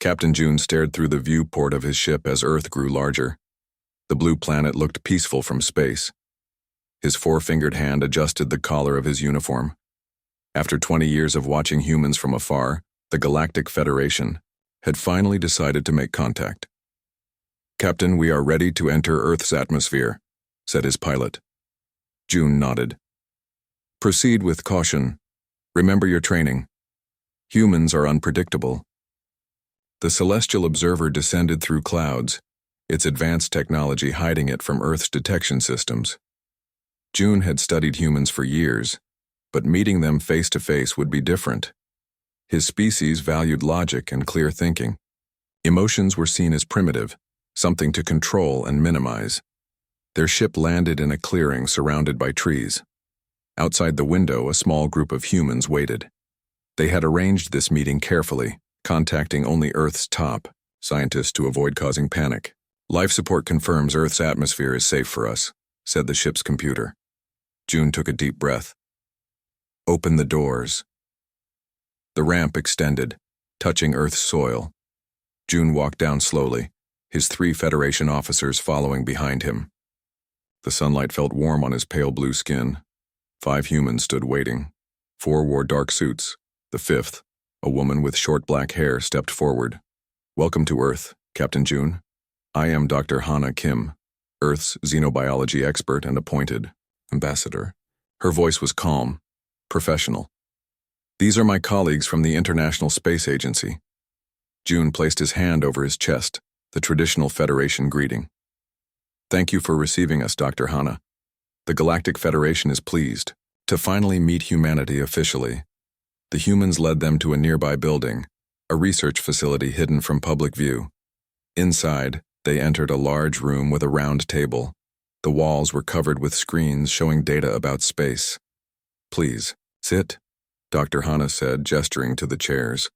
Captain June stared through the viewport of his ship as Earth grew larger. The blue planet looked peaceful from space. His four-fingered hand adjusted the collar of his uniform. After 20 years of watching humans from afar, the Galactic Federation had finally decided to make contact. "Captain, we are ready to enter Earth's atmosphere," said his pilot. June nodded. "Proceed with caution. Remember your training. Humans are unpredictable." The celestial observer descended through clouds, its advanced technology hiding it from Earth's detection systems. June had studied humans for years, but meeting them face to face would be different. His species valued logic and clear thinking. Emotions were seen as primitive, something to control and minimize. Their ship landed in a clearing surrounded by trees. Outside the window, a small group of humans waited. They had arranged this meeting carefully, contacting only Earth's top scientists to avoid causing panic. "Life support confirms Earth's atmosphere is safe for us," said the ship's computer. June took a deep breath. "Open the doors." The ramp extended, touching Earth's soil. June walked down slowly, his 3 Federation officers following behind him. The sunlight felt warm on his pale blue skin. 5 humans stood waiting. 4 wore dark suits. The 5th, a woman with short black hair, stepped forward. "Welcome to Earth, Captain June. I am Dr. Hana Kim, Earth's xenobiology expert and appointed ambassador." Her voice was calm, professional. "These are my colleagues from the International Space Agency." June placed his hand over his chest, the traditional Federation greeting. "Thank you for receiving us, Dr. Hana. The Galactic Federation is pleased to finally meet humanity officially." The humans led them to a nearby building, a research facility hidden from public view. Inside, they entered a large room with a round table. The walls were covered with screens showing data about space. "Please, sit," Dr. Hana said, gesturing to the chairs.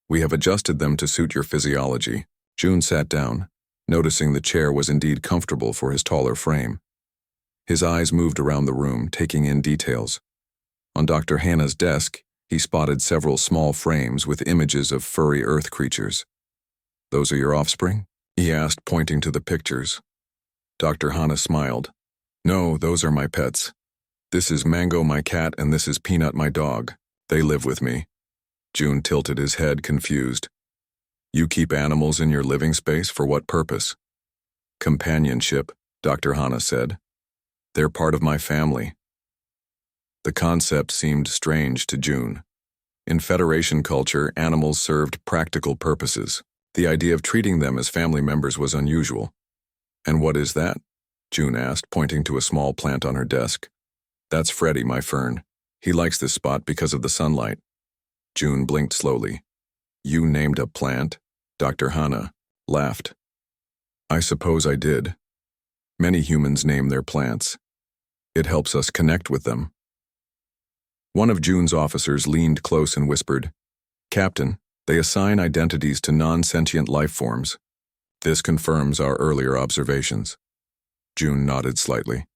"We have adjusted them to suit your physiology." June sat down, noticing the chair was indeed comfortable for his taller frame. His eyes moved around the room, taking in details. On Dr. Hana's desk, he spotted several small frames with images of furry Earth creatures. "Those are your offspring?" he asked, pointing to the pictures. Dr. Hana smiled. "No, those are my pets. This is Mango, my cat, and this is Peanut, my dog. They live with me." June tilted his head, confused. "You keep animals in your living space for what purpose?" "Companionship," Dr. Hana said. "They're part of my family." The concept seemed strange to June. In Federation culture, animals served practical purposes. The idea of treating them as family members was unusual. "And what is that?" June asked, pointing to a small plant on her desk. "That's Freddy, my fern. He likes this spot because of the sunlight." June blinked slowly. "You named a plant?" Dr. Hana laughed. "I suppose I did. Many humans name their plants. It helps us connect with them." One of June's officers leaned close and whispered, "Captain, they assign identities to non-sentient life forms. This confirms our earlier observations." June nodded slightly.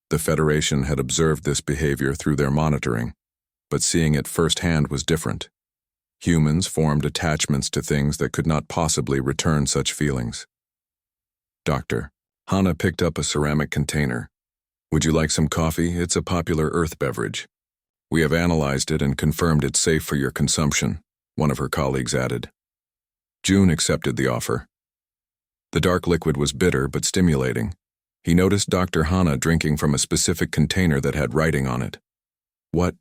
The Federation had observed this behavior through their monitoring, but seeing it firsthand was different. Humans formed attachments to things that could not possibly return such feelings. "Doctor." Hana picked up a ceramic container. "Would you like some coffee? It's a popular Earth beverage. We have analyzed it and confirmed it's safe for your consumption," one of her colleagues added. June accepted the offer. The dark liquid was bitter but stimulating. He noticed Dr. Hana drinking from a specific container that had writing on it. "What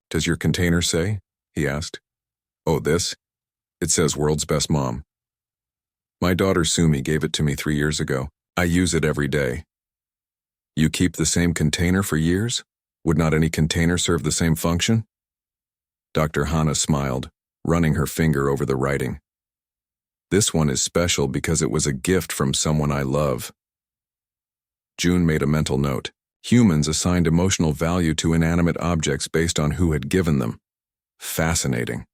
does your container say?" he asked. "Oh, this? It says World's Best Mom. My daughter Sumi gave it to me 3 years ago. I use it every day." "You keep the same container for years? Would not any container serve the same function?" Dr. Hana smiled, running her finger over the writing. "This one is special because it was a gift from someone I love." June made a mental note. Humans assigned emotional value to inanimate objects based on who had given them. Fascinating.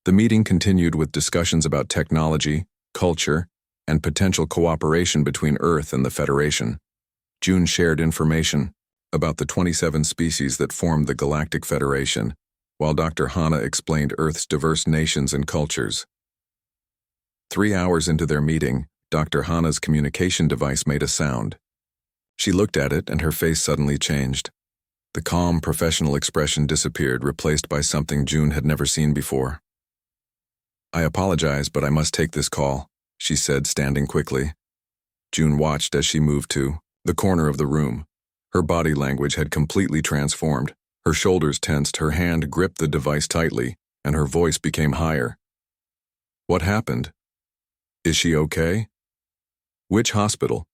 The meeting continued with discussions about technology, culture, and potential cooperation between Earth and the Federation. June shared information about the 27 species that formed the Galactic Federation, while Dr. Hana explained Earth's diverse nations and cultures. 3 hours into their meeting, Dr. Hana's communication device made a sound. She looked at it and her face suddenly changed. The calm, professional expression disappeared, replaced by something June had never seen before. "I apologize, but I must take this call," she said, standing quickly. June watched as she moved to the corner of the room. Her body language had completely transformed. Her shoulders tensed, her hand gripped the device tightly, and her voice became higher. "What happened? Is she okay? Which hospital?"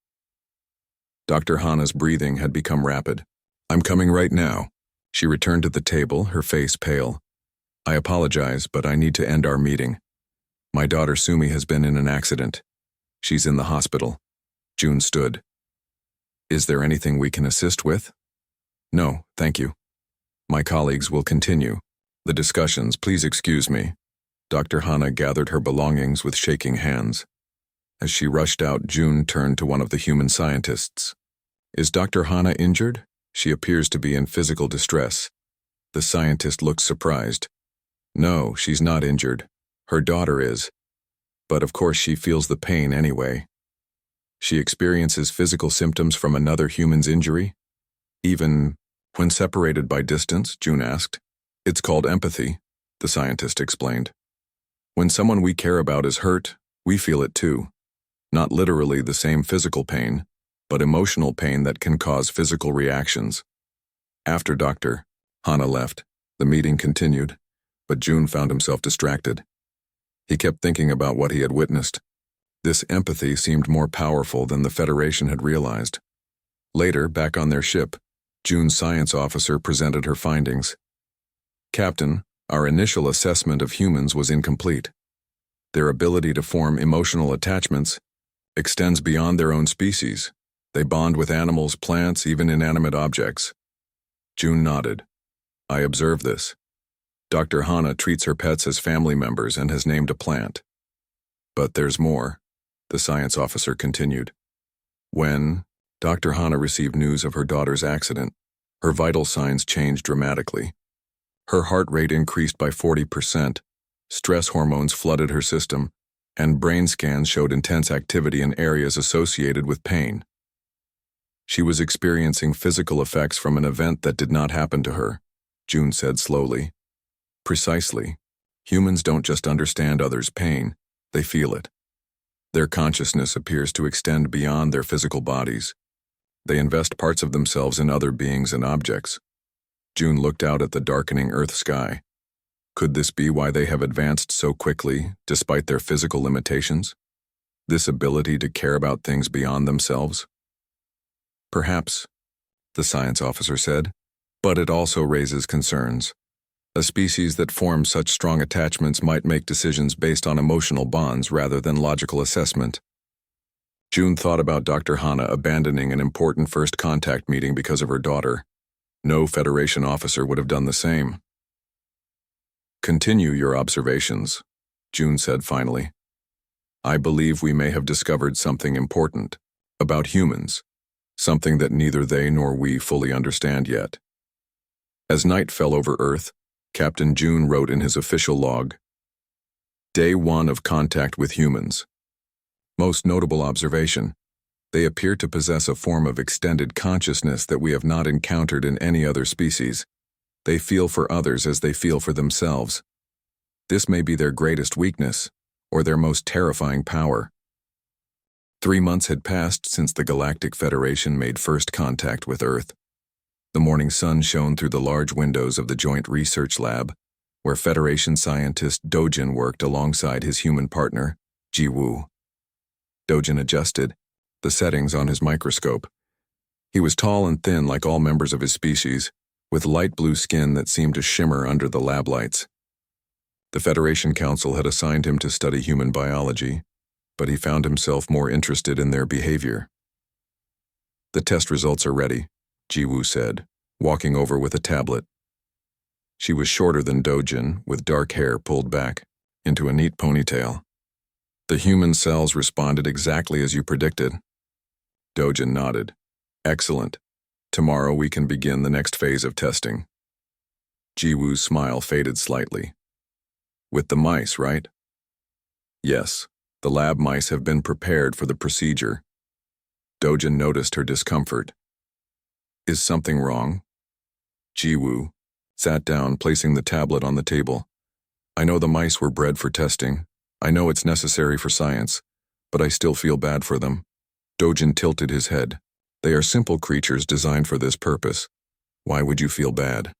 Dr. Hana's breathing had become rapid. "I'm coming right now." She returned to the table, her face pale. "I apologize, but I need to end our meeting. My daughter Sumi has been in an accident. She's in the hospital." June stood. "Is there anything we can assist with?" "No, thank you. My colleagues will continue the discussions. Please excuse me." Dr. Hana gathered her belongings with shaking hands. As she rushed out, June turned to one of the human scientists. "Is Dr. Hana injured? She appears to be in physical distress." The scientist looked surprised. "No, she's not injured. Her daughter is. But of course she feels the pain anyway." "She experiences physical symptoms from another human's injury? Even when separated by distance?" June asked. "It's called empathy," the scientist explained. "When someone we care about is hurt, we feel it too. Not literally the same physical pain, but emotional pain that can cause physical reactions." After Dr. Hana left, the meeting continued, but June found himself distracted. He kept thinking about what he had witnessed. This empathy seemed more powerful than the Federation had realized. Later, back on their ship, June's science officer presented her findings. "Captain, our initial assessment of humans was incomplete. Their ability to form emotional attachments extends beyond their own species. They bond with animals, plants, even inanimate objects." June nodded. "I observed this. Dr. Hana treats her pets as family members and has named a plant. But there's more," the science officer continued. "When Dr. Hana received news of her daughter's accident, her vital signs changed dramatically. Her heart rate increased by 40%, stress hormones flooded her system, and brain scans showed intense activity in areas associated with pain. She was experiencing physical effects from an event that did not happen to her," June said slowly. "Precisely. Humans don't just understand others' pain, they feel it. Their consciousness appears to extend beyond their physical bodies. They invest parts of themselves in other beings and objects." June looked out at the darkening Earth sky. Could this be why they have advanced so quickly, despite their physical limitations? This ability to care about things beyond themselves? "Perhaps," the science officer said, "but it also raises concerns. A species that forms such strong attachments might make decisions based on emotional bonds rather than logical assessment." June thought about Dr. Hana abandoning an important first contact meeting because of her daughter. No Federation officer would have done the same. "Continue your observations," June said finally. "I believe we may have discovered something important about humans, something that neither they nor we fully understand yet." As night fell over Earth, Captain June wrote in his official log, "Day 1 of contact with humans. Most notable observation, they appear to possess a form of extended consciousness that we have not encountered in any other species. They feel for others as they feel for themselves. This may be their greatest weakness, or their most terrifying power." 3 months had passed since the Galactic Federation made first contact with Earth. The morning sun shone through the large windows of the Joint Research Lab, where Federation scientist Dojin worked alongside his human partner, Ji-woo. Dojin adjusted the settings on his microscope. He was tall and thin like all members of his species, with light blue skin that seemed to shimmer under the lab lights. The Federation Council had assigned him to study human biology, but he found himself more interested in their behavior. "The test results are ready," Ji-woo said, walking over with a tablet. She was shorter than Dojin, with dark hair pulled back into a neat ponytail. "The human cells responded exactly as you predicted." Dojin nodded. "Excellent. Tomorrow we can begin the next phase of testing." Ji-woo's smile faded slightly. "With the mice, right?" "Yes. The lab mice have been prepared for the procedure. Dojin noticed her discomfort. Is something wrong? Jiwoo sat down, placing the tablet on the table. I know the mice were bred for testing. I know it's necessary for science, but I still feel bad for them. Dojin tilted his head. They are simple creatures designed for this purpose. Why would you feel bad?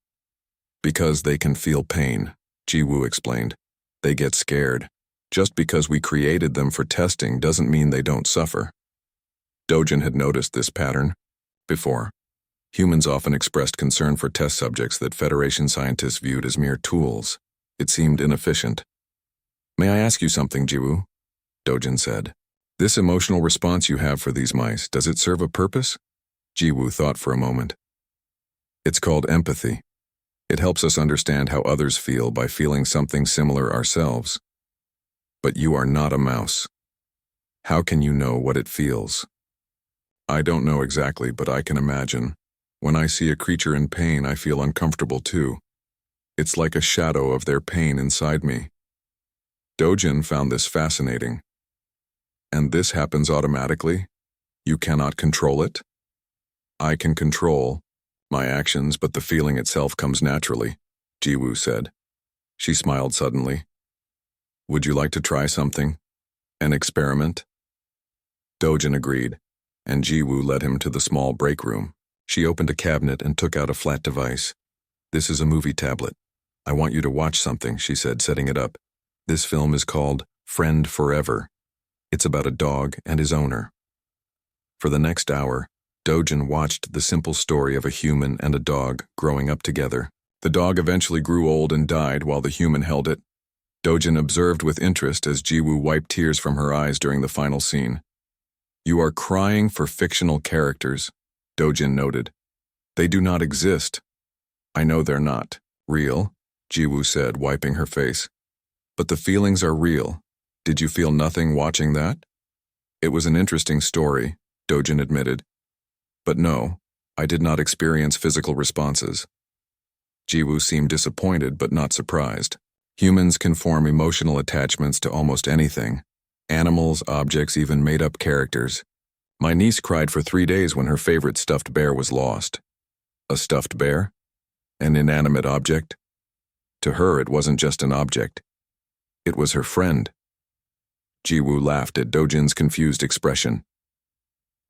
Because they can feel pain, Jiwoo explained. They get scared. Just because we created them for testing doesn't mean they don't suffer. Dojin had noticed this pattern before. Humans often expressed concern for test subjects that Federation scientists viewed as mere tools. It seemed inefficient. May I ask you something, Jiwoo? Dojin said. This emotional response you have for these mice, does it serve a purpose? Jiwoo thought for a moment. It's called empathy. It helps us understand how others feel by feeling something similar ourselves. But you are not a mouse. How can you know what it feels? I don't know exactly, but I can imagine. When I see a creature in pain, I feel uncomfortable too. It's like a shadow of their pain inside me. Dojin found this fascinating. And this happens automatically? You cannot control it? I can control my actions, but the feeling itself comes naturally, Jiwoo said. She smiled suddenly. Would you like to try something? An experiment? Dojin agreed, and Jiwoo led him to the small break room. She opened a cabinet and took out a flat device. This is a movie tablet. I want you to watch something, she said, setting it up. This film is called Friend Forever. It's about a dog and his owner. For the next hour, Dojin watched the simple story of a human and a dog growing up together. The dog eventually grew old and died while the human held it. Dojin observed with interest as Jiwoo wiped tears from her eyes during the final scene. You are crying for fictional characters, Dojin noted. They do not exist. I know they're not real, Jiwoo said, wiping her face. But the feelings are real. Did you feel nothing watching that? It was an interesting story, Dojin admitted. But no, I did not experience physical responses. Jiwoo seemed disappointed but not surprised. Humans can form emotional attachments to almost anything. Animals, objects, even made-up characters. My niece cried for 3 days when her favorite stuffed bear was lost. A stuffed bear? An inanimate object? To her, it wasn't just an object. It was her friend. Jiwoo laughed at Dojin's confused expression.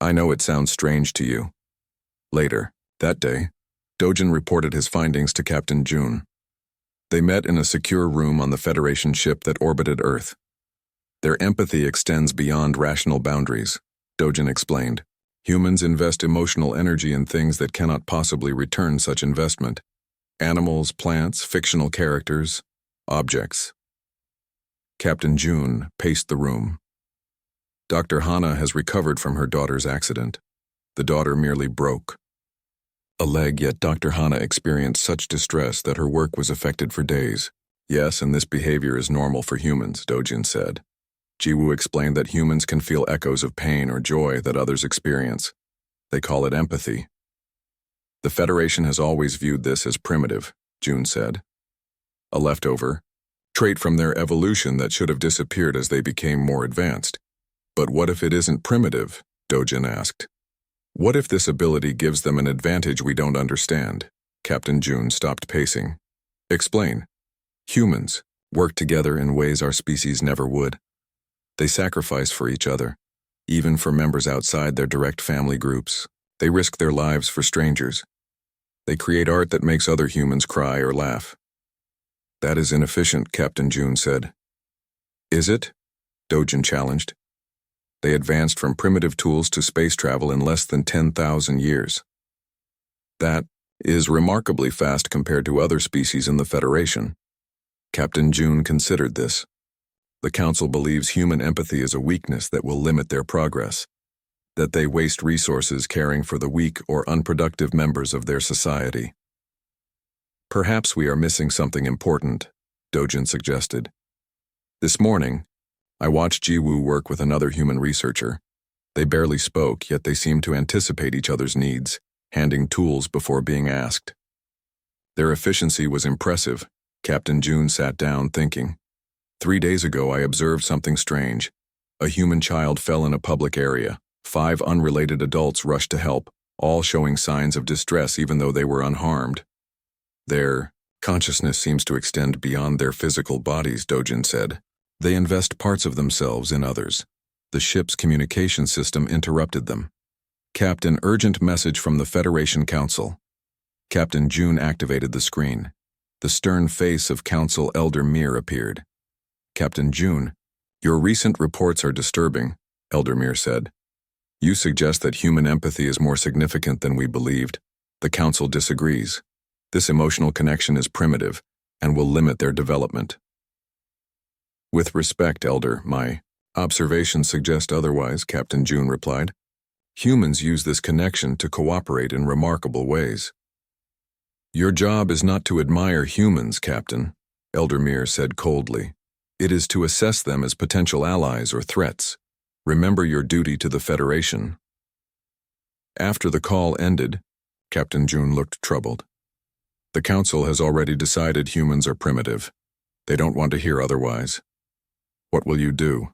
I know it sounds strange to you. Later, that day, Dojin reported his findings to Captain June. They met in a secure room on the Federation ship that orbited Earth. Their empathy extends beyond rational boundaries, Dojin explained. Humans invest emotional energy in things that cannot possibly return such investment. Animals, plants, fictional characters, objects. Captain June paced the room. Dr. Hana has recovered from her daughter's accident. The daughter merely broke a leg, yet Dr. Hana experienced such distress that her work was affected for days. Yes, and this behavior is normal for humans, Dojin said. Jiwoo explained that humans can feel echoes of pain or joy that others experience. They call it empathy. The Federation has always viewed this as primitive, June said. A leftover trait from their evolution that should have disappeared as they became more advanced. But what if it isn't primitive? Dojin asked. What if this ability gives them an advantage we don't understand? Captain June stopped pacing. Explain. Humans work together in ways our species never would. They sacrifice for each other, even for members outside their direct family groups. They risk their lives for strangers. They create art that makes other humans cry or laugh. That is inefficient, Captain June said. Is it? Dojin challenged. They advanced from primitive tools to space travel in less than 10,000 years. That is remarkably fast compared to other species in the Federation. Captain June considered this. The Council believes human empathy is a weakness that will limit their progress, that they waste resources caring for the weak or unproductive members of their society. Perhaps we are missing something important, Dojin suggested. This morning, I watched Jiwoo work with another human researcher. They barely spoke, yet they seemed to anticipate each other's needs, handing tools before being asked. Their efficiency was impressive. Captain June sat down thinking. 3 days ago, I observed something strange. A human child fell in a public area. 5 unrelated adults rushed to help, all showing signs of distress even though they were unharmed. Their consciousness seems to extend beyond their physical bodies, Dojin said. They invest parts of themselves in others. The ship's communication system interrupted them. Captain, urgent message from the Federation Council. Captain June activated the screen. The stern face of Council Elder Mir appeared. Captain June, your recent reports are disturbing, Elder Mir said. You suggest that human empathy is more significant than we believed. The Council disagrees. This emotional connection is primitive and will limit their development. With respect, Elder, my observations suggest otherwise, Captain June replied. Humans use this connection to cooperate in remarkable ways. Your job is not to admire humans, Captain, Elder Mir said coldly. It is to assess them as potential allies or threats. Remember your duty to the Federation. After the call ended, Captain June looked troubled. The Council has already decided humans are primitive. They don't want to hear otherwise. What will you do?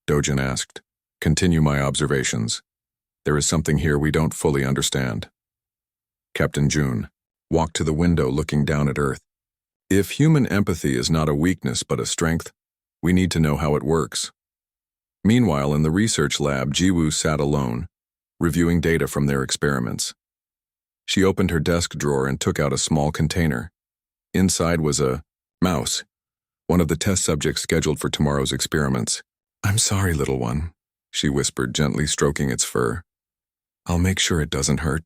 Dojin asked. Continue my observations. There is something here we don't fully understand. Captain June walked to the window looking down at Earth. If human empathy is not a weakness but a strength, we need to know how it works. Meanwhile, in the research lab, Jiwoo sat alone, reviewing data from their experiments. She opened her desk drawer and took out a small container. Inside was a mouse, one of the test subjects scheduled for tomorrow's experiments. I'm sorry, little one, she whispered, gently stroking its fur. I'll make sure it doesn't hurt.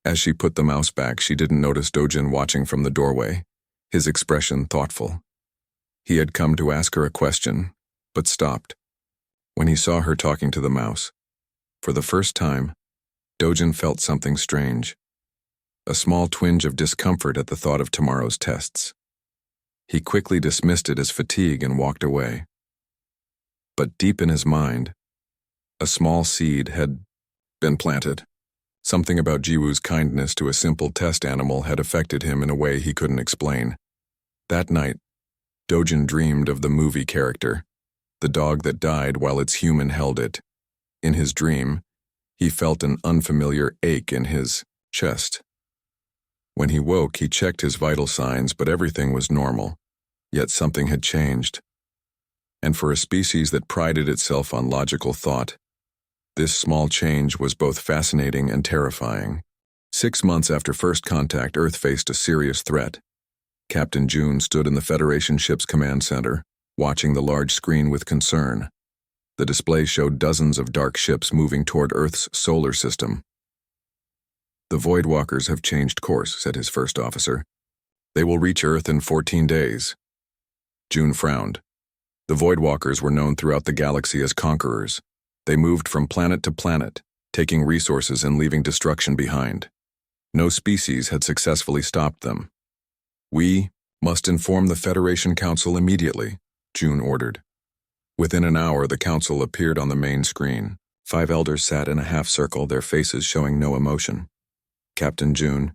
As she put the mouse back, she didn't notice Dojin watching from the doorway, his expression thoughtful. He had come to ask her a question, but stopped when he saw her talking to the mouse. For the first time, Dojin felt something strange, a small twinge of discomfort at the thought of tomorrow's tests. He quickly dismissed it as fatigue and walked away. But deep in his mind, a small seed had been planted. Something about Jiwoo's kindness to a simple test animal had affected him in a way he couldn't explain. That night, Dojin dreamed of the movie character, the dog that died while its human held it. In his dream, he felt an unfamiliar ache in his chest. When he woke, he checked his vital signs, but everything was normal. Yet something had changed. And for a species that prided itself on logical thought, this small change was both fascinating and terrifying. 6 months after first contact, Earth faced a serious threat. Captain June stood in the Federation ship's command center, watching the large screen with concern. The display showed dozens of dark ships moving toward Earth's solar system. The Voidwalkers have changed course, said his first officer. They will reach Earth in 14 days. June frowned. The Voidwalkers were known throughout the galaxy as conquerors. They moved from planet to planet, taking resources and leaving destruction behind. No species had successfully stopped them. We must inform the Federation Council immediately, June ordered. Within an hour, the council appeared on the main screen. 5 elders sat in a half-circle, their faces showing no emotion. Captain June,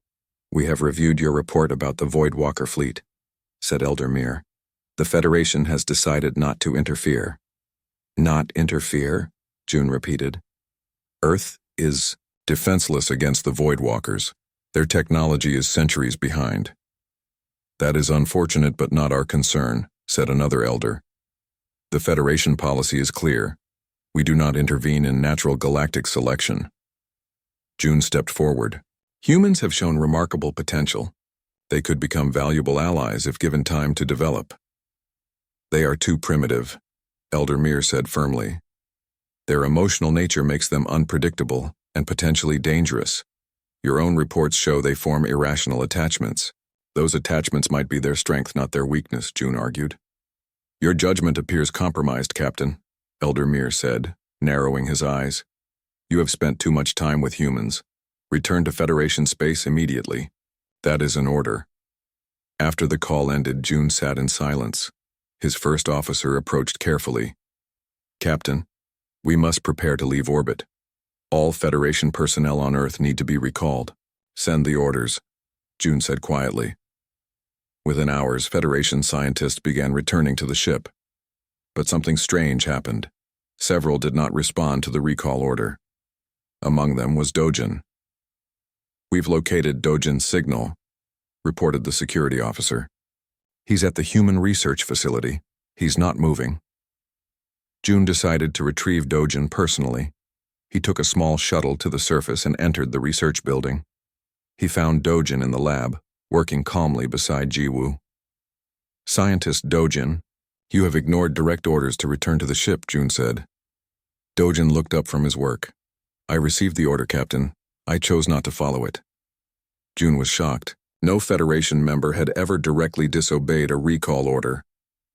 we have reviewed your report about the Voidwalker fleet, said Elder Mir. The Federation has decided not to interfere. Not interfere? June repeated. Earth is defenseless against the Voidwalkers. Their technology is centuries behind. That is unfortunate but not our concern, said another elder. The Federation policy is clear. We do not intervene in natural galactic selection. June stepped forward. Humans have shown remarkable potential. They could become valuable allies if given time to develop. They are too primitive, Elder Mir said firmly. Their emotional nature makes them unpredictable and potentially dangerous. Your own reports show they form irrational attachments. Those attachments might be their strength, not their weakness, June argued. Your judgment appears compromised, Captain, Elder Mir said, narrowing his eyes. You have spent too much time with humans. Return to Federation space immediately. That is an order. After the call ended, June sat in silence. His first officer approached carefully. Captain, we must prepare to leave orbit. All Federation personnel on Earth need to be recalled. Send the orders, June said quietly. Within hours, Federation scientists began returning to the ship. But something strange happened. Several did not respond to the recall order. Among them was Dojin. "We've located Dojin's signal," reported the security officer. "He's at the human research facility. He's not moving." June decided to retrieve Dojin personally. He took a small shuttle to the surface and entered the research building. He found Dojin in the lab, working calmly beside Jiwoo. "Scientist Dojin, you have ignored direct orders to return to the ship," June said. Dojin looked up from his work. "I received the order, Captain. I chose not to follow it." June was shocked. No Federation member had ever directly disobeyed a recall order.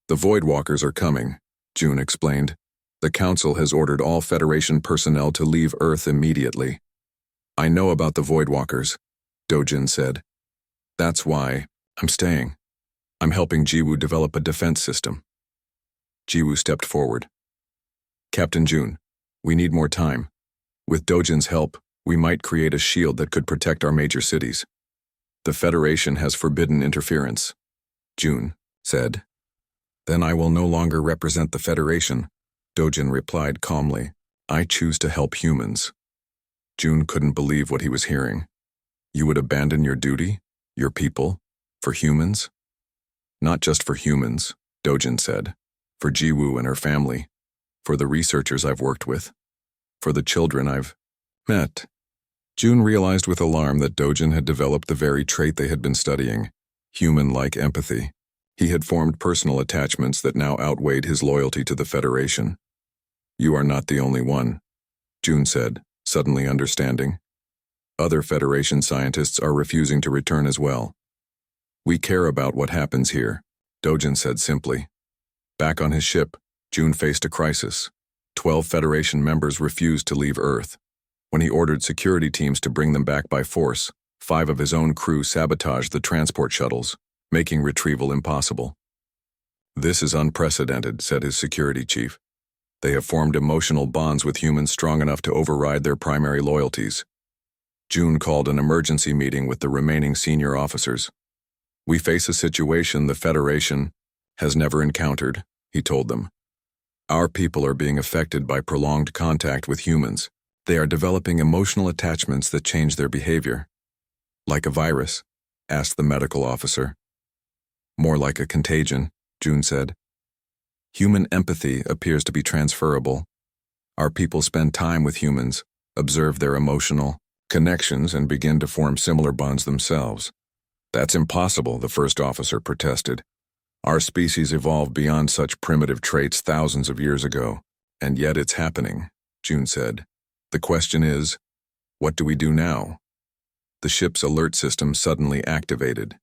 "The Voidwalkers are coming," June explained. "The Council has ordered all Federation personnel to leave Earth immediately." "I know about the Voidwalkers," Dojin said. "That's why I'm staying. I'm helping Jiwoo develop a defense system." Jiwoo stepped forward. "Captain June, we need more time. With Dojin's help, we might create a shield that could protect our major cities. The Federation has forbidden interference," June said. "Then I will no longer represent the Federation," Dojin replied calmly. "I choose to help humans." June couldn't believe what he was hearing. "You would abandon your duty, your people, for humans?" "Not just for humans," Dojin said. "For Jiwoo and her family, for the researchers I've worked with, for the children I've met." June realized with alarm that Dojin had developed the very trait they had been studying, human-like empathy. He had formed personal attachments that now outweighed his loyalty to the Federation. "You are not the only one," June said, suddenly understanding. "Other Federation scientists are refusing to return as well. We care about what happens here," Dojin said simply. Back on his ship, June faced a crisis. 12 Federation members refused to leave Earth. When he ordered security teams to bring them back by force, 5 of his own crew sabotaged the transport shuttles, making retrieval impossible. "This is unprecedented," said his security chief. "They have formed emotional bonds with humans strong enough to override their primary loyalties." June called an emergency meeting with the remaining senior officers. "We face a situation the Federation has never encountered," he told them. "Our people are being affected by prolonged contact with humans. They are developing emotional attachments that change their behavior." "Like a virus?" asked the medical officer. "More like a contagion," June said. "Human empathy appears to be transferable. Our people spend time with humans, observe their emotional connections, and begin to form similar bonds themselves." "That's impossible," the first officer protested. "Our species evolved beyond such primitive traits thousands of years ago, and yet it's happening," June said. "The question is, what do we do now?" The ship's alert system suddenly activated.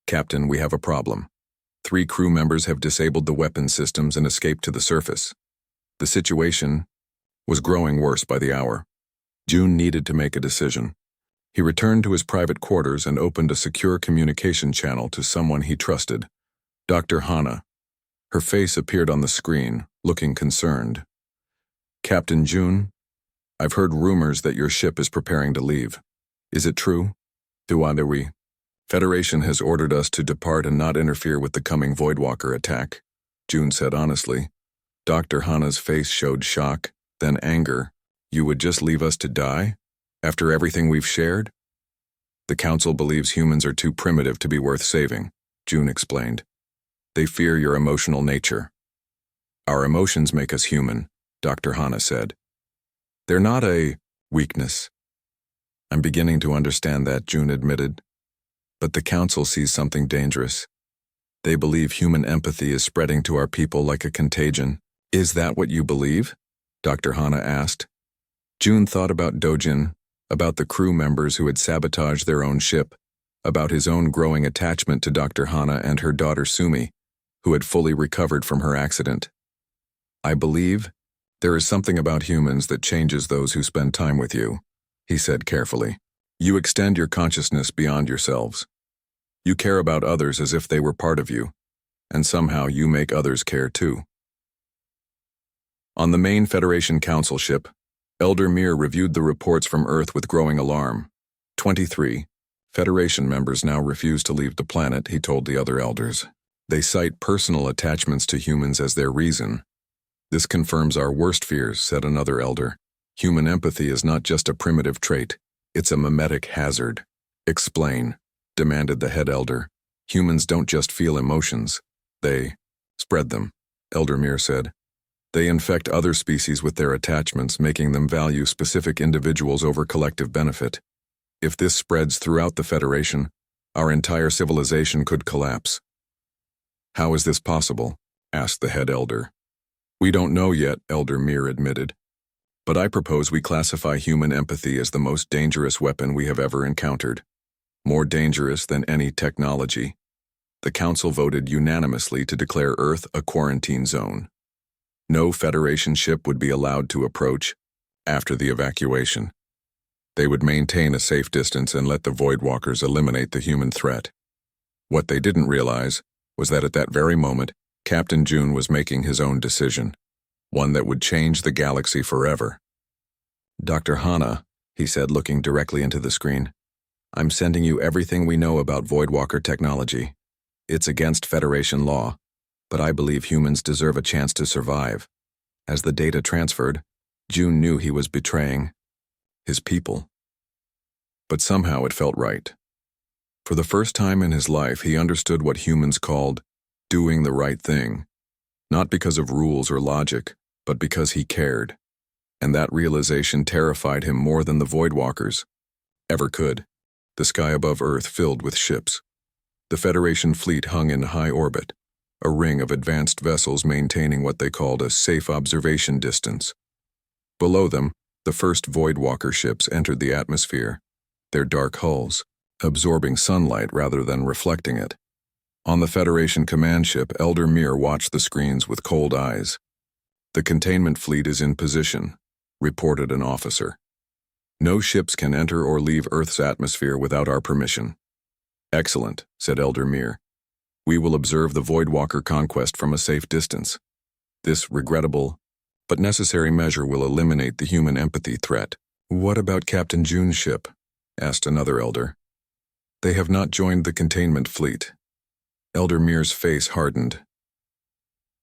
"Captain, we have a problem. 3 crew members have disabled the weapon systems and escaped to the surface." The situation was growing worse by the hour. June needed to make a decision. He returned to his private quarters and opened a secure communication channel to someone he trusted, Dr. Hana. Her face appeared on the screen, looking concerned. "Captain June, I've heard rumors that your ship is preparing to leave. Is it true? We? Federation has ordered us to depart and not interfere with the coming Voidwalker attack," June said honestly. Dr. Hana's face showed shock, then anger. "You would just leave us to die? After everything we've shared?" "The Council believes humans are too primitive to be worth saving," June explained. "They fear your emotional nature." "Our emotions make us human," Dr. Hana said. "They're not a weakness." "I'm beginning to understand that," June admitted. "But the Council sees something dangerous. They believe human empathy is spreading to our people like a contagion." "Is that what you believe?" Dr. Hana asked. June thought about Dojin, about the crew members who had sabotaged their own ship, about his own growing attachment to Dr. Hana and her daughter Sumi, who had fully recovered from her accident. "I believe there is something about humans that changes those who spend time with you," he said carefully. "You extend your consciousness beyond yourselves. You care about others as if they were part of you, and somehow you make others care too." On the main Federation Council ship, Elder Mir reviewed the reports from Earth with growing alarm. 23 Federation members now refuse to leave the planet, he told the other elders. They cite personal attachments to humans as their reason. This confirms our worst fears, said another elder. Human empathy is not just a primitive trait, it's a mimetic hazard. Explain, demanded the head elder. Humans don't just feel emotions, they spread them, Elder Mir said. They infect other species with their attachments, making them value specific individuals over collective benefit. If this spreads throughout the Federation, our entire civilization could collapse. How is this possible? Asked the head elder. We don't know yet, Elder Mir admitted. But I propose we classify human empathy as the most dangerous weapon we have ever encountered. More dangerous than any technology. The Council voted unanimously to declare Earth a quarantine zone. No Federation ship would be allowed to approach after the evacuation. They would maintain a safe distance and let the Voidwalkers eliminate the human threat. What they didn't realize was that at that very moment, Captain June was making his own decision, one that would change the galaxy forever. Dr. Hana, he said, looking directly into the screen, I'm sending you everything we know about Voidwalker technology. It's against Federation law, but I believe humans deserve a chance to survive. As the data transferred, June knew he was betraying his people. But somehow it felt right. For the first time in his life, he understood what humans called doing the right thing, not because of rules or logic, but because he cared. And that realization terrified him more than the Voidwalkers ever could. The sky above Earth filled with ships. The Federation fleet hung in high orbit, a ring of advanced vessels maintaining what they called a safe observation distance. Below them, the first Voidwalker ships entered the atmosphere, their dark hulls absorbing sunlight rather than reflecting it. On the Federation command ship, Elder Mir watched the screens with cold eyes. The containment fleet is in position, reported an officer. No ships can enter or leave Earth's atmosphere without our permission. Excellent, said Elder Mir. We will observe the Voidwalker conquest from a safe distance. This regrettable but necessary measure will eliminate the human empathy threat. What about Captain June's ship? Asked another elder. They have not joined the containment fleet. Elder Mir's face hardened.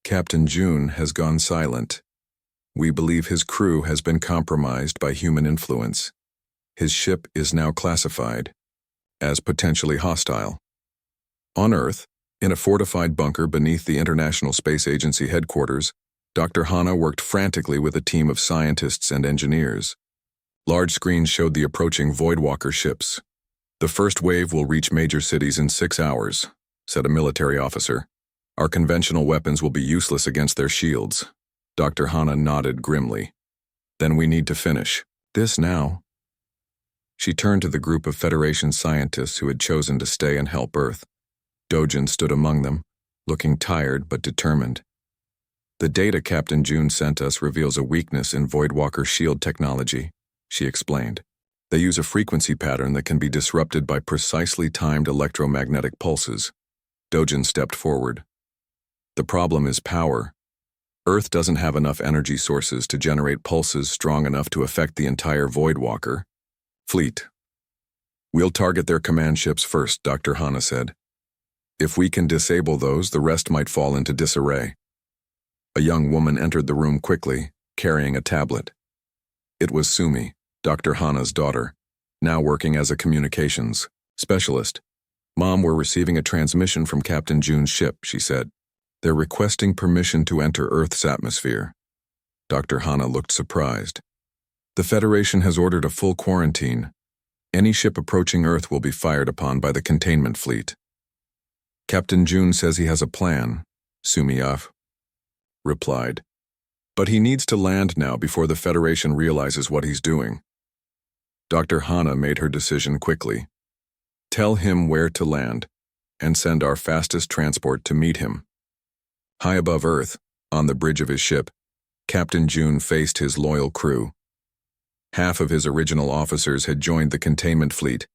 Captain June has gone silent. We believe his crew has been compromised by human influence. His ship is now classified as potentially hostile. On Earth, in a fortified bunker beneath the International Space Agency headquarters, Dr. Hana worked frantically with a team of scientists and engineers. Large screens showed the approaching Voidwalker ships. The first wave will reach major cities in 6 hours, said a military officer. Our conventional weapons will be useless against their shields. Dr. Hana nodded grimly. Then we need to finish this now. She turned to the group of Federation scientists who had chosen to stay and help Earth. Dojin stood among them, looking tired but determined. The data Captain June sent us reveals a weakness in Voidwalker shield technology, she explained. They use a frequency pattern that can be disrupted by precisely timed electromagnetic pulses. Dojin stepped forward. The problem is power. Earth doesn't have enough energy sources to generate pulses strong enough to affect the entire Voidwalker fleet. We'll target their command ships first, Dr. Hana said. If we can disable those, the rest might fall into disarray. A young woman entered the room quickly, carrying a tablet. It was Sumi, Dr. Hana's daughter, now working as a communications specialist. Mom, we're receiving a transmission from Captain June's ship, she said. They're requesting permission to enter Earth's atmosphere. Dr. Hana looked surprised. The Federation has ordered a full quarantine. Any ship approaching Earth will be fired upon by the containment fleet. Captain June says he has a plan, Sumiyaf replied. But he needs to land now before the Federation realizes what he's doing. Dr. Hana made her decision quickly. Tell him where to land, and send our fastest transport to meet him. High above Earth, on the bridge of his ship, Captain June faced his loyal crew. Half of his original officers had joined the containment fleet,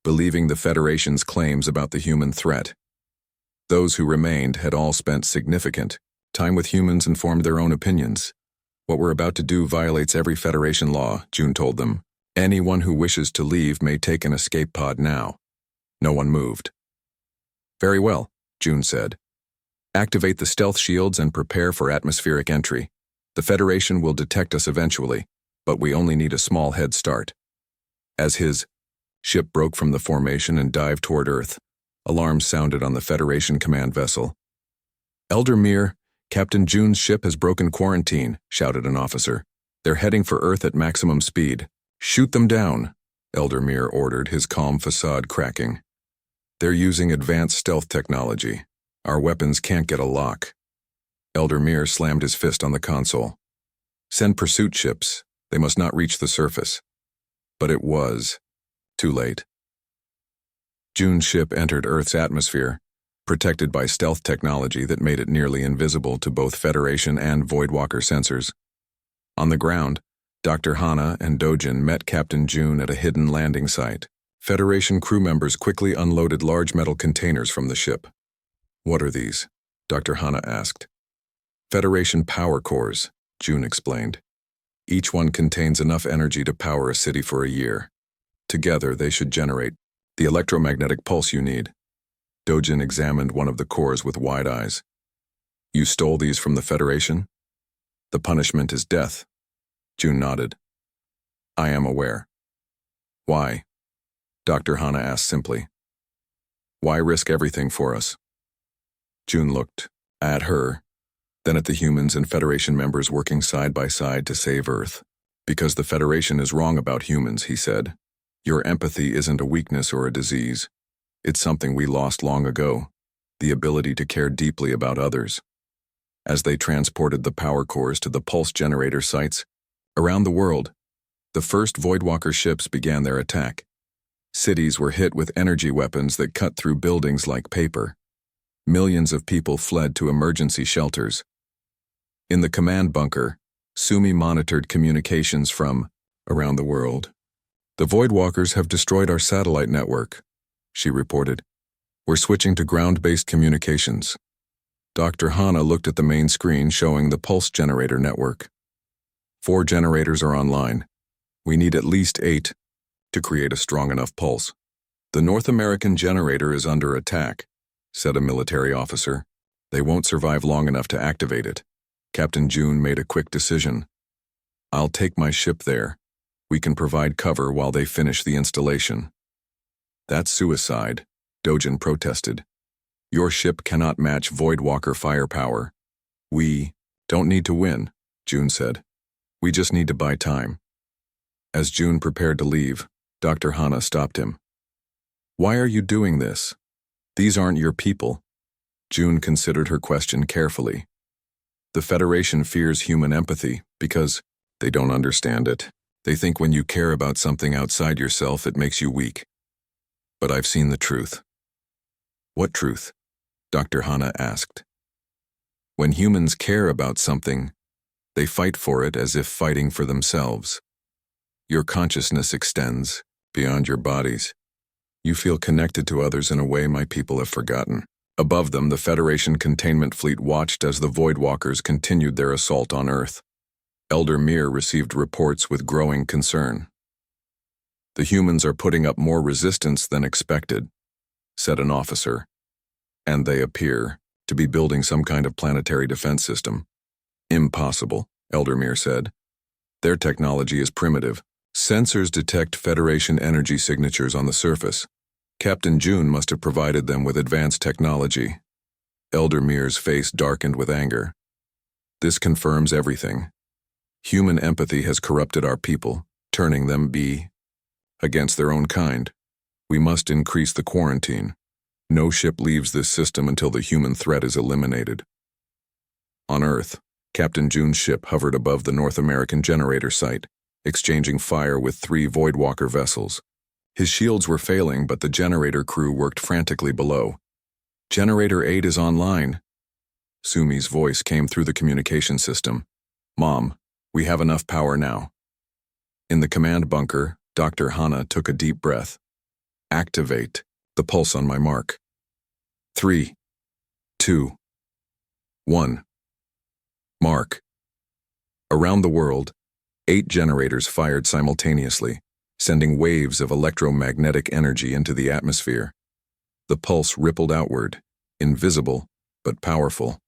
believing the Federation's claims about the human threat. Those who remained had all spent significant time with humans and formed their own opinions. What we're about to do violates every Federation law, June told them. Anyone who wishes to leave may take an escape pod now. No one moved. Very well, June said. Activate the stealth shields and prepare for atmospheric entry. The Federation will detect us eventually, but we only need a small head start. As his ship broke from the formation and dived toward Earth, alarms sounded on the Federation command vessel. "Elder Mir, Captain June's ship has broken quarantine," shouted an officer. "They're heading for Earth at maximum speed. Shoot them down," Elder Mir ordered, his calm facade cracking. "They're using advanced stealth technology. Our weapons can't get a lock." Elder Mir slammed his fist on the console. "Send pursuit ships. They must not reach the surface." But it was too late. June's ship entered Earth's atmosphere, protected by stealth technology that made it nearly invisible to both Federation and Voidwalker sensors. On the ground, Dr. Hana and Dojin met Captain June at a hidden landing site. Federation crew members quickly unloaded large metal containers from the ship. "What are these?" Dr. Hana asked. "Federation power cores," June explained. "Each one contains enough energy to power a city for a year. Together, they should generate the electromagnetic pulse you need." Dojin examined one of the cores with wide eyes. "You stole these from the Federation?" "The punishment is death." June nodded. "I am aware." "Why?" Dr. Hana asked simply. "Why risk everything for us?" June looked at her, then at the humans and Federation members working side by side to save Earth. "Because the Federation is wrong about humans," he said. "Your empathy isn't a weakness or a disease. It's something we lost long ago, the ability to care deeply about others." As they transported the power cores to the pulse generator sites around the world, the first Voidwalker ships began their attack. Cities were hit with energy weapons that cut through buildings like paper. Millions of people fled to emergency shelters. In the command bunker, Sumi monitored communications from around the world. "The Voidwalkers have destroyed our satellite network," she reported. "We're switching to ground-based communications." Dr. Hana looked at the main screen showing the pulse generator network. 4 generators are online. We need at least 8 to create a strong enough pulse. "The North American generator is under attack," said a military officer. "They won't survive long enough to activate it." Captain June made a quick decision. "I'll take my ship there. We can provide cover while they finish the installation." "That's suicide," Dojin protested. "Your ship cannot match Voidwalker firepower." "We don't need to win," June said. "We just need to buy time." As June prepared to leave, Dr. Hana stopped him. "Why are you doing this? These aren't your people." June considered her question carefully. "The Federation fears human empathy because they don't understand it. They think when you care about something outside yourself, it makes you weak. But I've seen the truth." "What truth?" Dr. Hana asked. "When humans care about something, they fight for it as if fighting for themselves. Your consciousness extends beyond your bodies. You feel connected to others in a way my people have forgotten." Above them, the Federation containment fleet watched as the Voidwalkers continued their assault on Earth. Elder Mir received reports with growing concern. "The humans are putting up more resistance than expected," said an officer. "And they appear to be building some kind of planetary defense system." "Impossible," Elder Mir said. "Their technology is primitive. Sensors detect Federation energy signatures on the surface. Captain June must have provided them with advanced technology." Elder Mir's face darkened with anger. "This confirms everything. Human empathy has corrupted our people, turning them against their own kind. We must increase the quarantine. No ship leaves this system until the human threat is eliminated." On Earth, Captain June's ship hovered above the North American generator site, exchanging fire with 3 Voidwalker vessels. His shields were failing, but the generator crew worked frantically below. "Generator 8 is online." Sumi's voice came through the communication system. "Mom, we have enough power now." In the command bunker, Dr. Hana took a deep breath. "Activate the pulse on my mark. 3, 2, 1. Mark." Around the world, 8 generators fired simultaneously, sending waves of electromagnetic energy into the atmosphere. The pulse rippled outward, invisible but powerful.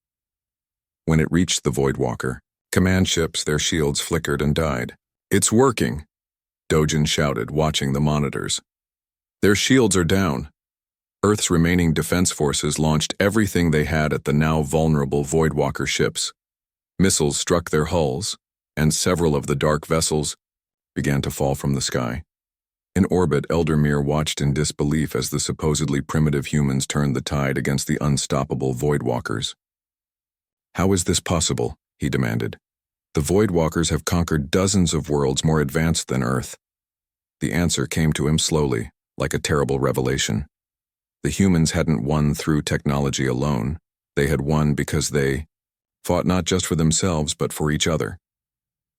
When it reached the Voidwalker, Command ships, their shields flickered and died. "It's working," Dojin shouted, watching the monitors. "Their shields are down." Earth's remaining defense forces launched everything they had at the now vulnerable Voidwalker ships. Missiles struck their hulls, and several of the dark vessels began to fall from the sky. In orbit, Eldermere watched in disbelief as the supposedly primitive humans turned the tide against the unstoppable Voidwalkers. "How is this possible?" he demanded. "The Voidwalkers have conquered dozens of worlds more advanced than Earth." The answer came to him slowly, like a terrible revelation. The humans hadn't won through technology alone. They had won because they fought not just for themselves but for each other.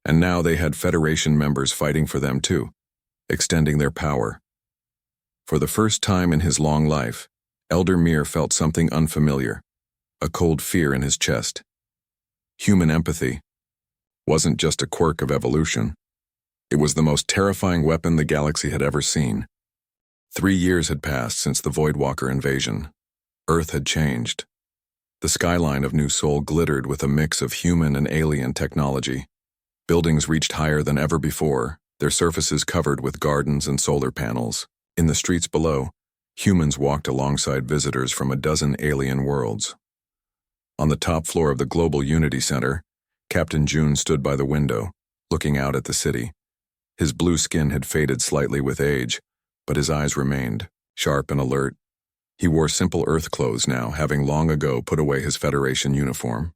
And now they had Federation members fighting for them too, extending their power. For the first time in his long life, Eldermere felt something unfamiliar, a cold fear in his chest. Human empathy wasn't just a quirk of evolution. It was the most terrifying weapon the galaxy had ever seen. 3 years had passed since the Voidwalker invasion. Earth had changed. The skyline of New Sol glittered with a mix of human and alien technology. Buildings reached higher than ever before, their surfaces covered with gardens and solar panels. In the streets below, humans walked alongside visitors from a dozen alien worlds. On the top floor of the Global Unity Center, Captain June stood by the window, looking out at the city. His blue skin had faded slightly with age, but his eyes remained, sharp and alert. He wore simple Earth clothes now, having long ago put away his Federation uniform.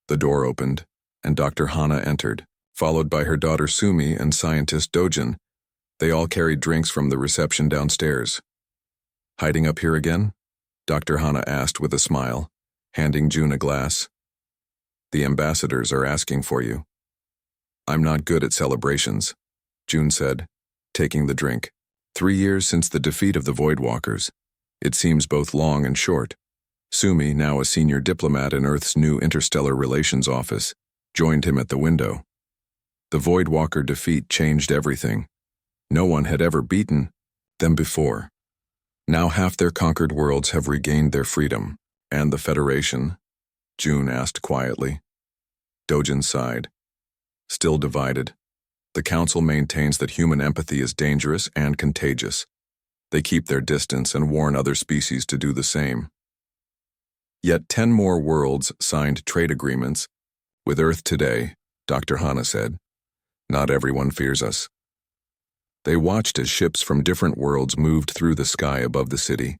The door opened, and Dr. Hana entered, followed by her daughter Sumi and scientist Dojin. They all carried drinks from the reception downstairs. "Hiding up here again?" Dr. Hana asked with a smile, handing June a glass. "The ambassadors are asking for you." "I'm not good at celebrations," June said, taking the drink. 3 years since the defeat of the Voidwalkers. It seems both long and short. Sumi, now a senior diplomat in Earth's new interstellar relations office, joined him at the window. The Voidwalker defeat changed everything. No one had ever beaten them before. Now half their conquered worlds have regained their freedom. "And the Federation?" June asked quietly. Dojin sighed. "Still divided. The Council maintains that human empathy is dangerous and contagious. They keep their distance and warn other species to do the same. Yet 10 more worlds signed trade agreements with Earth today," Dr. Hana said. "Not everyone fears us." They watched as ships from different worlds moved through the sky above the city.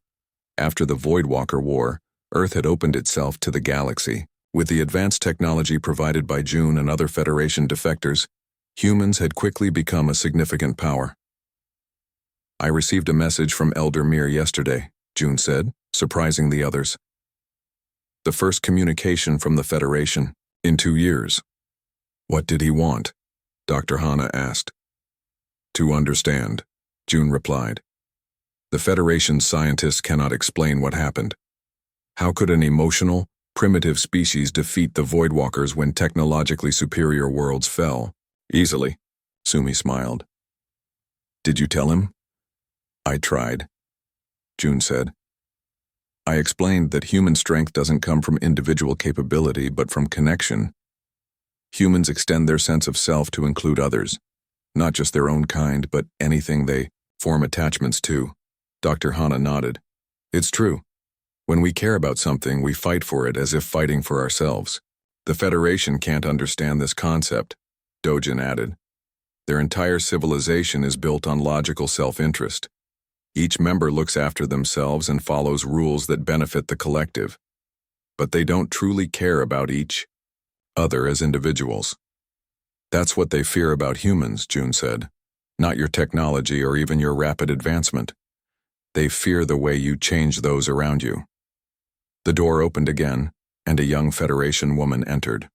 After the Voidwalker War, Earth had opened itself to the galaxy. With the advanced technology provided by June and other Federation defectors, humans had quickly become a significant power. "I received a message from Eldermere yesterday," June said, surprising the others. "The first communication from the Federation in 2 years." "What did he want?" Dr. Hana asked. "To understand," June replied. "The Federation's scientists cannot explain what happened. How could an emotional, primitive species defeat the Voidwalkers when technologically superior worlds fell?" "Easily," Sumi smiled. "Did you tell him?" "I tried," June said. "I explained that human strength doesn't come from individual capability but from connection. Humans extend their sense of self to include others, not just their own kind, but anything they form attachments to." Dr. Hana nodded. "It's true. When we care about something, we fight for it as if fighting for ourselves. The Federation can't understand this concept," Dojin added. "Their entire civilization is built on logical self-interest. Each member looks after themselves and follows rules that benefit the collective. But they don't truly care about each other as individuals. That's what they fear about humans," June said. "Not your technology or even your rapid advancement. They fear the way you change those around you." The door opened again, and a young Federation woman entered.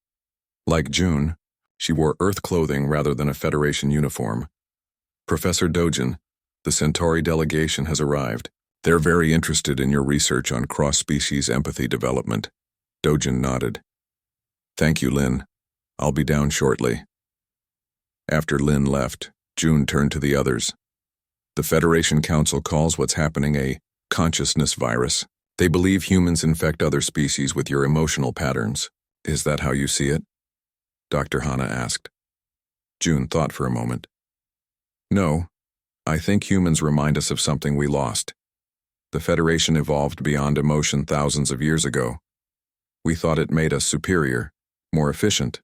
Like June, she wore Earth clothing rather than a Federation uniform. "Professor Dojin, the Centauri delegation has arrived. They're very interested in your research on cross-species empathy development." Dojin nodded. "Thank you, Lin. I'll be down shortly." After Lin left, June turned to the others. "The Federation Council calls what's happening a consciousness virus. They believe humans infect other species with your emotional patterns. Is that how you see it?" Dr. Hana asked. June thought for a moment. No, I think humans remind us of something we lost. The Federation evolved beyond emotion thousands of years ago. We thought it made us superior, more efficient.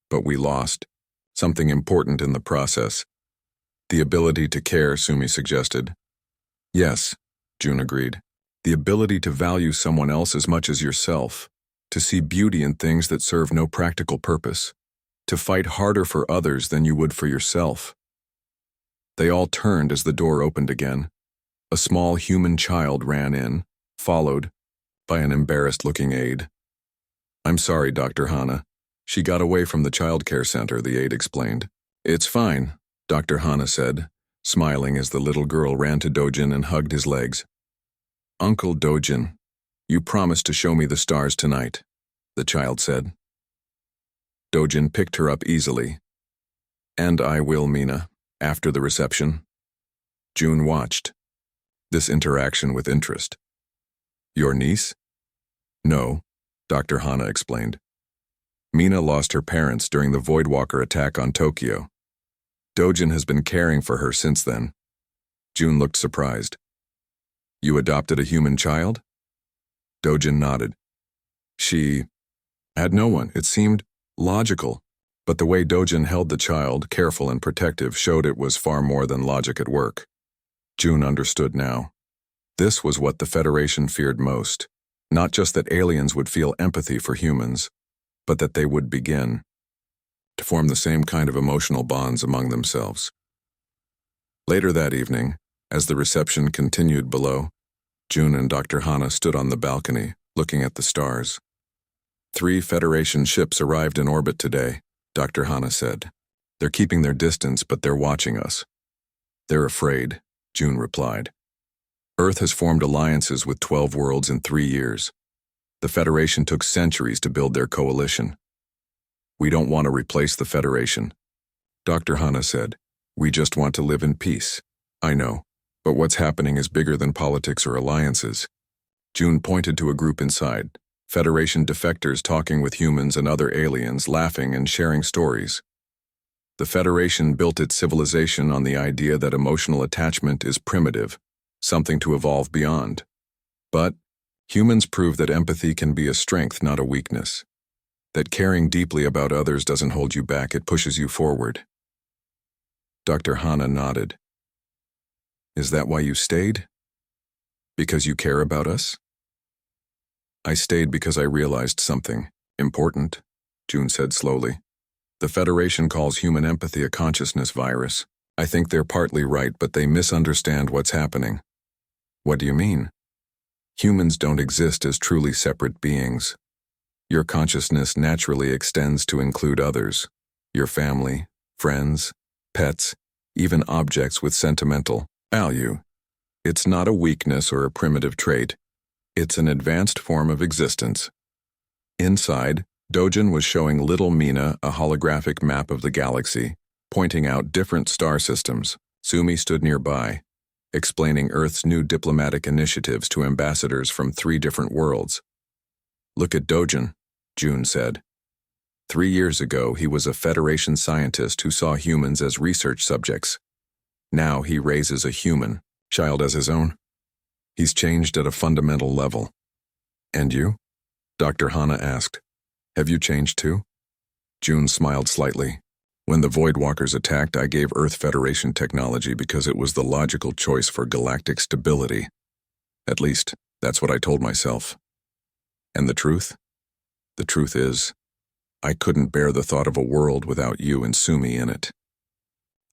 But we lost something important in the process. The ability to care, Sumi suggested. Yes, June agreed. The ability to value someone else as much as yourself, to see beauty in things that serve no practical purpose, to fight harder for others than you would for yourself. They all turned as the door opened again. A small human child ran in, followed by an embarrassed-looking aide. I'm sorry, Dr. Hana. She got away from the child care center, the aide explained. It's fine, Dr. Hana said, smiling as the little girl ran to Dojin and hugged his legs. Uncle Dojin, you promised to show me the stars tonight, the child said. Dojin picked her up easily. And I will, Mina, after the reception. June watched this interaction with interest. Your niece? No, Dr. Hana explained. Mina lost her parents during the Voidwalker attack on Tokyo. Dojin has been caring for her since then. June looked surprised. You adopted a human child? Dojin nodded. She had no one. It seemed logical, but the way Dojin held the child, careful and protective, showed it was far more than logic at work. June understood now. This was what the Federation feared most. Not just that aliens would feel empathy for humans, but that they would begin to form the same kind of emotional bonds among themselves. Later that evening, as the reception continued below, June and Dr. Hana stood on the balcony, looking at the stars. 3 Federation ships arrived in orbit today, Dr. Hana said. They're keeping their distance, but they're watching us. They're afraid, June replied. Earth has formed alliances with 12 worlds in 3 years. The Federation took centuries to build their coalition. We don't want to replace the Federation, Dr. Hana said. We just want to live in peace. I know, but what's happening is bigger than politics or alliances. June pointed to a group inside, Federation defectors talking with humans and other aliens, laughing and sharing stories. The Federation built its civilization on the idea that emotional attachment is primitive, something to evolve beyond. But humans prove that empathy can be a strength, not a weakness. That caring deeply about others doesn't hold you back, it pushes you forward. Dr. Hana nodded. Is that why you stayed? Because you care about us? I stayed because I realized something important, June said slowly. The Federation calls human empathy a consciousness virus. I think they're partly right, but they misunderstand what's happening. What do you mean? Humans don't exist as truly separate beings. Your consciousness naturally extends to include others, your family, friends, pets, even objects with sentimental value. It's not a weakness or a primitive trait. It's an advanced form of existence. Inside, Dojin was showing little Mina a holographic map of the galaxy, pointing out different star systems. Sumi stood nearby, explaining Earth's new diplomatic initiatives to ambassadors from 3 different worlds. Look at Dojin, June said. 3 years ago, he was a Federation scientist who saw humans as research subjects. Now he raises a human child as his own. He's changed at a fundamental level. And you? Dr. Hana asked. Have you changed too? June smiled slightly. When the Voidwalkers attacked, I gave Earth Federation technology because it was the logical choice for galactic stability. At least, that's what I told myself. And the truth? The truth is, I couldn't bear the thought of a world without you and Sumi in it.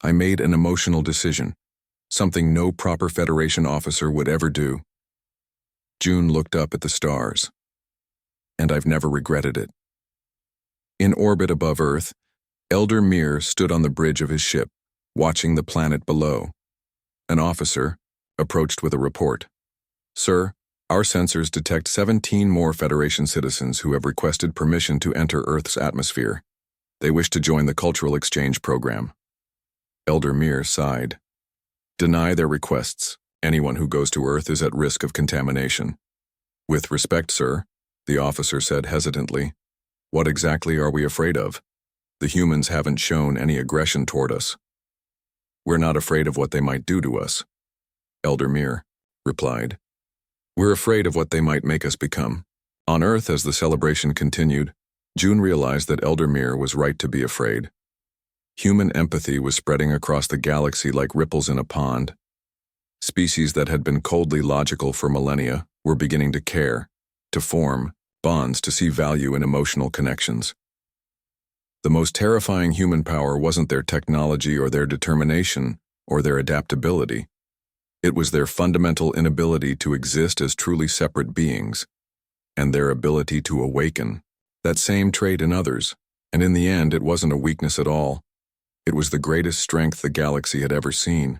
I made an emotional decision, something no proper Federation officer would ever do. June looked up at the stars. And I've never regretted it. In orbit above Earth, Elder Mir stood on the bridge of his ship, watching the planet below. An officer approached with a report. Sir, our sensors detect 17 more Federation citizens who have requested permission to enter Earth's atmosphere. They wish to join the cultural exchange program. Elder Mir sighed. Deny their requests. Anyone who goes to Earth is at risk of contamination. With respect, sir, the officer said hesitantly. What exactly are we afraid of? The humans haven't shown any aggression toward us. We're not afraid of what they might do to us, Elder Mir replied. We're afraid of what they might make us become. On Earth, as the celebration continued, June realized that Elder Mir was right to be afraid. Human empathy was spreading across the galaxy like ripples in a pond. Species that had been coldly logical for millennia were beginning to care, to form bonds, to see value in emotional connections. The most terrifying human power wasn't their technology or their determination or their adaptability. It was their fundamental inability to exist as truly separate beings, and their ability to awaken that same trait in others. And in the end, it wasn't a weakness at all. It was the greatest strength the galaxy had ever seen.